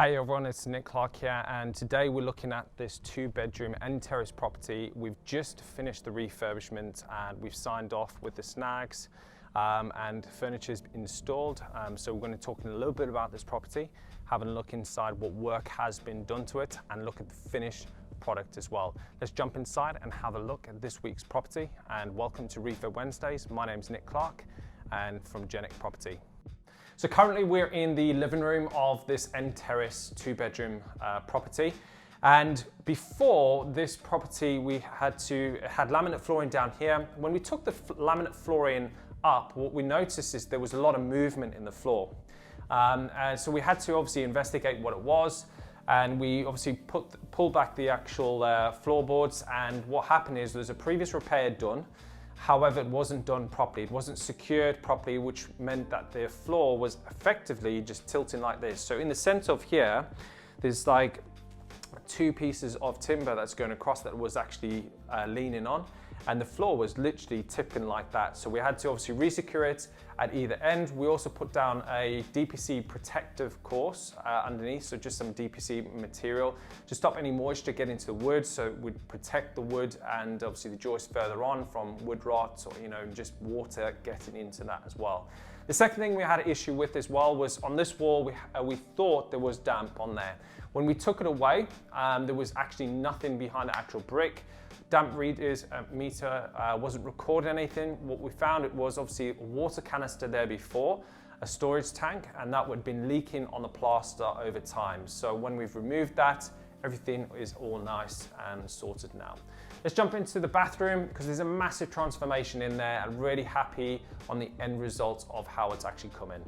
Hey everyone, it's Nic Clark here, and today we're looking at this 2-bedroom end terrace property. We've just finished the refurbishment and we've signed off with the snags and furniture's installed. So we're going to talk a little bit about this property, having a look inside what work has been done to it and look at the finished product as well. Let's jump inside and have a look at this week's property, and welcome to Refurb Wednesdays. My name's Nic Clark and from Jenic Property. So currently we're in the living room of this end terrace 2-bedroom property. And before this property, we had laminate flooring down here. When we took the laminate flooring up, what we noticed is there was a lot of movement in the floor. And so we had to obviously investigate what it was. And we obviously pulled back the actual floorboards. And what happened is there's a previous repair done. However, it wasn't done properly. It wasn't secured properly, which meant that the floor was effectively just tilting like this. So in the center of here, there's like 2 pieces of timber that's going across that was actually leaning on, and the floor was literally tipping like that. So we had to obviously re-secure it at either end. We also put down a DPC protective course underneath, so just some DPC material to stop any moisture getting into the wood, so it would protect the wood and obviously the joist further on from wood rot or just water getting into that as well. The second thing we had an issue with as well was on this wall, we thought there was damp on there. When we took it away, there was actually nothing behind the actual brick. Damp readers meter wasn't recording anything. What we found, it was obviously a water canister there before, a storage tank, and that would have been leaking on the plaster over time. So when we've removed that, everything is all nice and sorted now. Let's jump into the bathroom because there's a massive transformation in there. I'm really happy on the end result of how it's actually come in.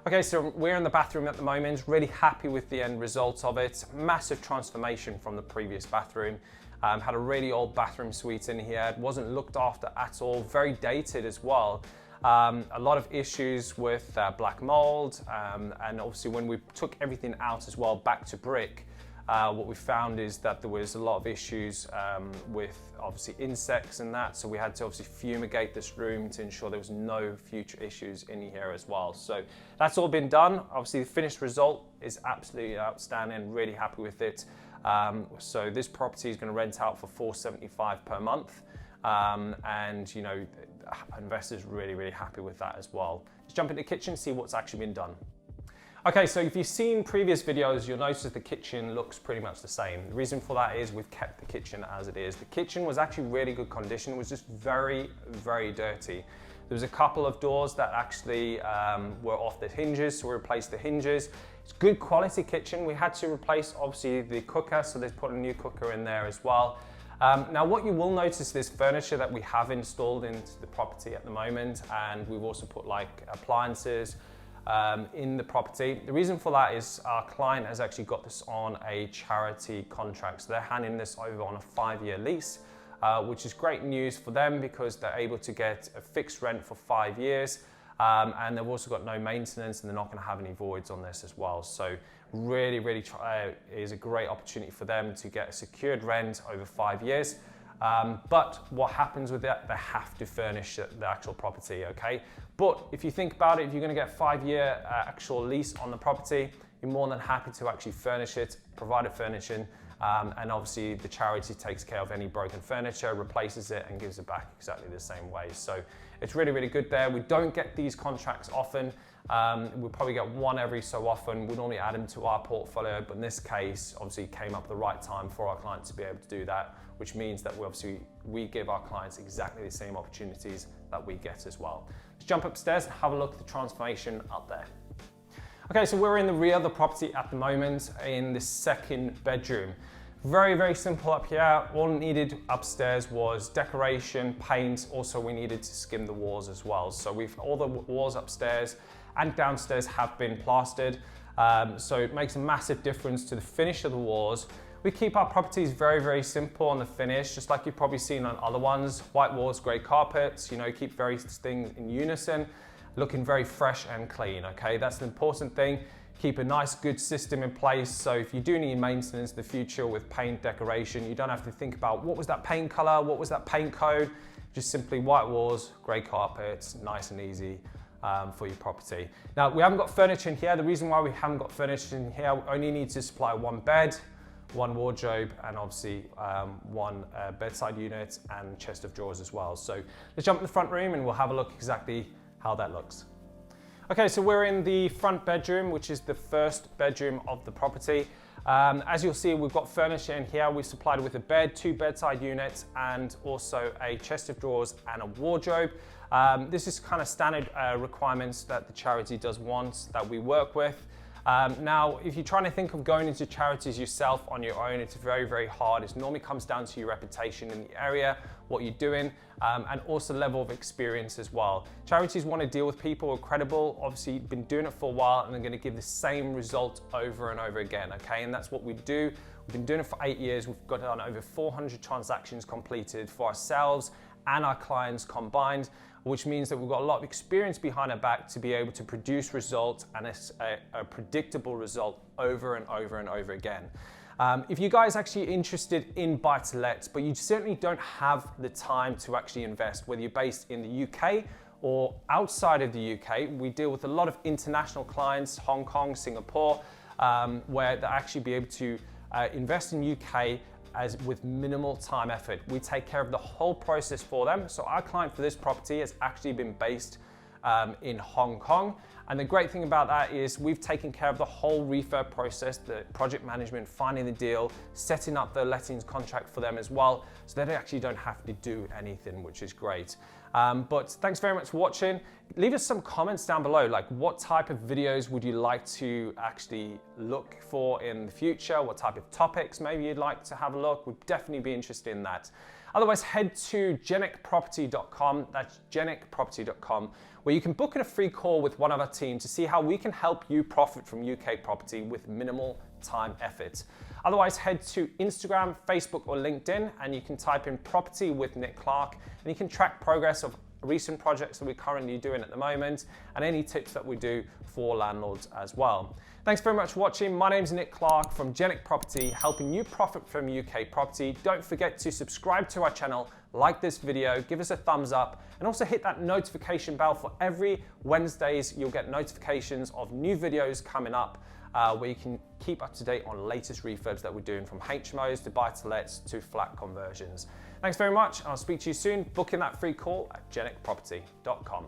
Okay, so we're in the bathroom at the moment, really happy with the end result of it. Massive transformation from the previous bathroom. Had a really old bathroom suite in here. It wasn't looked after at all, very dated as well. A lot of issues with black mold, and obviously when we took everything out as well, back to brick, what we found is that there was a lot of issues with obviously insects and that, so we had to obviously fumigate this room to ensure there was no future issues in here as well. So that's all been done. Obviously the finished result is absolutely outstanding, really happy with it. So this property is going to rent out for $475 per month, and investors really happy with that as well. Let's jump into the kitchen and see what's actually been done. Okay, so if you've seen previous videos, you'll notice the kitchen looks pretty much the same. The reason for that is we've kept the kitchen as it is. The kitchen was actually really good condition. It was just very dirty. There was a couple of doors that actually were off the hinges, so we replaced the hinges. It's good quality kitchen. We had to replace obviously the cooker, so they've put a new cooker in there as well. Now what you will notice is furniture that we have installed into the property at the moment, and we've also put like appliances in the property. The reason for that is our client has actually got this on a charity contract, so they're handing this over on a 5-year lease, which is great news for them because they're able to get a fixed rent for 5 years, and they've also got no maintenance and they're not going to have any voids on this as well. So really is a great opportunity for them to get a secured rent over 5 years. But what happens with that, they have to furnish the actual property, okay? But if you think about it, if you're going to get a 5-year actual lease on the property, you're more than happy to actually furnish it, provide a furnishing, and obviously the charity takes care of any broken furniture, replaces it and gives it back exactly the same way. So it's really good there. We don't get these contracts often. We'll probably get one every so often. We normally add them to our portfolio, but in this case, obviously came up at the right time for our client to be able to do that, which means that we give our clients exactly the same opportunities that we get as well. Let's jump upstairs and have a look at the transformation up there. Okay, so we're in the rear of the property at the moment in the 2nd bedroom. Very simple up here. All needed upstairs was decoration, paint. Also, we needed to skim the walls as well. So all the walls upstairs and downstairs have been plastered. So it makes a massive difference to the finish of the walls. We keep our properties very simple on the finish, just like you've probably seen on other ones. White walls, grey carpets, keep various things in unison, looking very fresh and clean, okay? That's the important thing. Keep a nice, good system in place. So if you do need maintenance in the future with paint decoration, you don't have to think about what was that paint color, what was that paint code. Just simply white walls, grey carpets, nice and easy. for your property. Now, we haven't got furniture in here. The reason why we haven't got furniture in here, we only need to supply one bed, one wardrobe, and obviously one bedside unit and chest of drawers as well. So let's jump in the front room and we'll have a look exactly how that looks. Okay, so we're in the front bedroom, which is the first bedroom of the property. As you'll see, we've got furniture in here. We've supplied with a bed, 2 bedside units, and also a chest of drawers and a wardrobe. This is kind of standard requirements that the charity does want that we work with. Now, if you're trying to think of going into charities yourself on your own, it's very, very hard. It normally comes down to your reputation in the area, what you're doing, and also level of experience as well. Charities want to deal with people who are credible, obviously been doing it for a while, and they're going to give the same result over and over again, okay? And that's what we do. We've been doing it for 8 years. We've got on over 400 transactions completed for ourselves and our clients combined, which means that we've got a lot of experience behind our back to be able to produce results and a predictable result over and over and over again. If you guys are actually interested in buy-to-lets, but you certainly don't have the time to actually invest, whether you're based in the UK or outside of the UK, we deal with a lot of international clients, Hong Kong, Singapore, where they'll actually be able to invest in UK with minimal time effort. We take care of the whole process for them. So our client for this property has actually been based in Hong Kong. And the great thing about that is we've taken care of the whole refurb process, the project management, finding the deal, setting up the lettings contract for them as well. So they actually don't have to do anything, which is great. But thanks very much for watching. Leave us some comments down below, like what type of videos would you like to actually look for in the future? What type of topics maybe you'd like to have a look? We'd definitely be interested in that. Otherwise, head to jenicproperty.com, that's jenicproperty.com, where you can book in a free call with one of our team to see how we can help you profit from UK property with minimal time effort. Otherwise, head to Instagram, Facebook, or LinkedIn, and you can type in property with Nic Clark, and you can track progress of recent projects that we're currently doing at the moment, and any tips that we do for landlords as well. Thanks very much for watching. My name's Nic Clark from Jenic Property, helping you profit from UK property. Don't forget to subscribe to our channel, like this video, give us a thumbs up, and also hit that notification bell for every Wednesdays. You'll get notifications of new videos coming up, where you can keep up to date on latest refurbs that we're doing, from HMOs to buy-to-lets to flat conversions. Thanks very much. I'll speak to you soon. Book in that free call at jenicproperty.com.